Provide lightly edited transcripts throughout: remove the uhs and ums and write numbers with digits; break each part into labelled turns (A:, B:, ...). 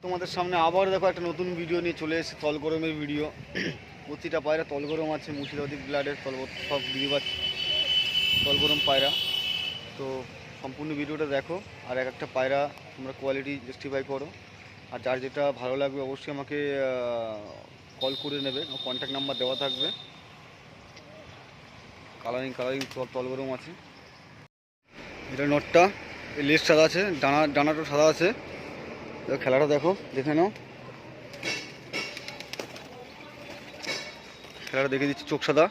A: তোমাদের সামনে আবার দেখো একটা নতুন ভিডিও নিয়ে চলে এসেছে, তলগরমের ভিডিও। প্রতিটা পায়রা তলগরম আছে, মুর্শিদাবাদী ব্লাডের সব গিরিবাজ তলগরম পায়রা। তো সম্পূর্ণ ভিডিওটা দেখো, আর এক একটা পায়রা তোমরা কোয়ালিটি জাস্টিফাই করো। আর যার যেটা ভালো লাগবে অবশ্যই আমাকে কল করে নেবে, কন্ট্যাক্ট নাম্বার দেওয়া থাকবে। কালারিং সব তলগরম আছে। এটা নটটা, লেজ সাদা আছে, ডানাটা সাদা আছে। খেলাটা দেখো, দেখে নাও খেলাটা, দেখে দিচ্ছি। চোখ সাদা,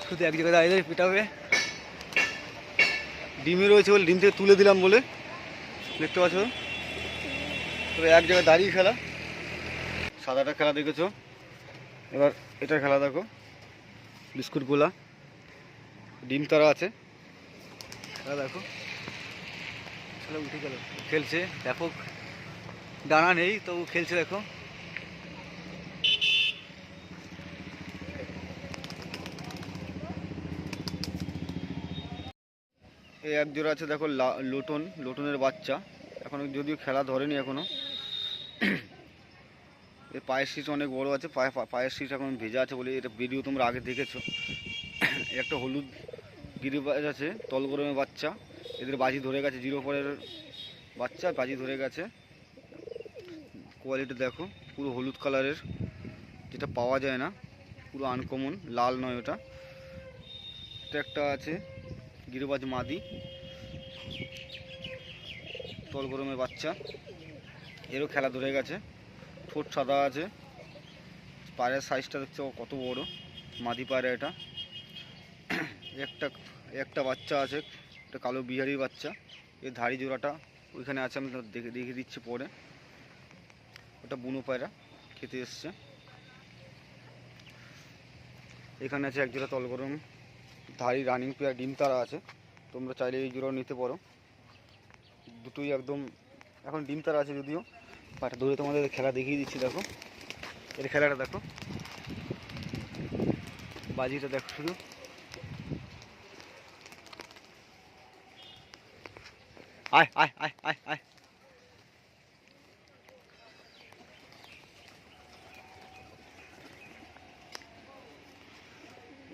A: শুধু এক জায়গায় দাঁড়িয়ে পিটাবে। ডিমে রয়েছে বলে ডিম থেকে তুলে দিলাম বলে, দেখতে পাচ্ছ। তবে এক জায়গায় দাঁড়িয়ে খেলা। সাদাটা খেলা দেখেছো, এবার এটা খেলা দেখো। বিস্কুট গোলা, ডিম তারা আছে, খেলা দেখো। খেলা উঠে গেল, খেলছে ব্যাপক। ডানা নেই তবু খেলছে দেখো। এই এক জোড়া আছে দেখো, লোটনের বাচ্চা। এখনো যদিও খেলা ধরেনি এখনো। এর পায়ের শীষ অনেক বড় আছে, পায়ের শীষ এখন ভেজা আছে বলে এটা ভিডিও তোমরা আগে দেখেছো। একটা হলুদ গিরিবাজ আছে, তলগরমের বাচ্চা। এদের বাজি ধরে গেছে, 0 বাচ্চা, বাজি ধরে গেছে। কোয়ালিটি দেখো, পুরো হলুদ কালারের, যেটা পাওয়া যায় না, পুরো আনকমন, লাল নয় ওটা। এটা একটা আছে গিরিবাজ মাদি, তলগরমের বাচ্চা। এরও খেলা ধরে গেছে, ঠোঁট সাদা আছে। পায়ের সাইজটা দেখছো কত বড়, মাদি পায়রা এটা। একটা বাচ্চা আছে, একটা কালো বিহারির বাচ্চা। এর ধাড়ি জোড়াটা ওইখানে আছে, আমি দেখে দিচ্ছি পরে। ওটা বুনো পায়রা, খেতে এসছে। এখানে আছে এক জোড়া তলগরম ধাড়ি রানিং পেয়ার, ডিম তারা আছে। তোমরা চাইলে এই জোড়াও নিতে পারো, দুটোই একদম এখন ডিম তারা আছে যদিও। পাটা ধরে তোমাদের খেলা দেখিয়ে দিচ্ছি, দেখো এর খেলাটা দেখো, বাজিটা দেখো শুধু। আয় আয় আয় আয় আয়।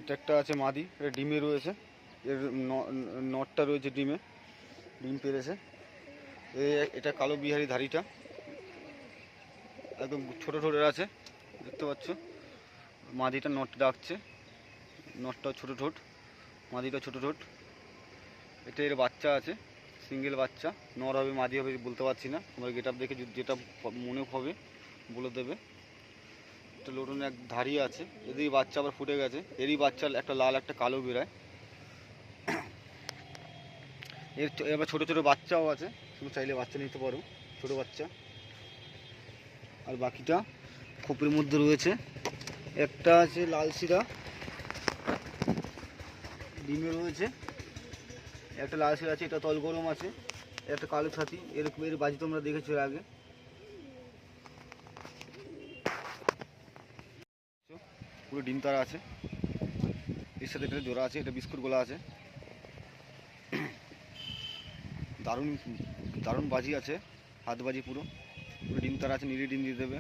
A: এটা একটা আছে মাদি, এটা ডিমে রয়েছে। এর নটটা রয়েছে ডিমে, ডিম পেরেছে। এটা কালো বিহারি ধাড়িটা, একদম ছোটো ঠোঁটের আছে, দেখতে পাচ্ছ। মাদিটা নট ডাকছে, নটটাও ছোটো ঠোঁট, মাদিটা ছোটো ঠোঁট। এটা এর বাচ্চা আছে, সিঙ্গেল বাচ্চা, নর হবে মাদি হবে বলতে পারছি না, তোমার গেট আপ দেখে যেটা মনে হবে বলে দেবে। একটা লোটনে এক ধাড়ি আছে, এদেরই বাচ্চা আবার ফুটে গেছে। এরই বাচ্চা একটা লাল একটা কালো বেরায়। এবার ছোটো ছোটো বাচ্চাও আছে, তুমি চাইলে বাচ্চা নিতে পারো, ছোটো বাচ্চা। আর বাকিটা খোপের মধ্যে রয়েছে। একটা আছে লাল শিরা, ডিমে রয়েছে। একটা লাল শিরা আছে, এটা তলগরম আছে। একটা কালো ছাতি, এর বাজি তোমরা দেখেছো এর আগে। পুরো ডিম তারা আছে, এর সাথে একটা জোড়া আছে, এটা বিস্কুট গোলা আছে। দারুণ দারুণ বাজি আছে, হাত বাজি পুরো। পুরো ডিম তারা আছে, নিলে ডিম দিয়ে দেবে।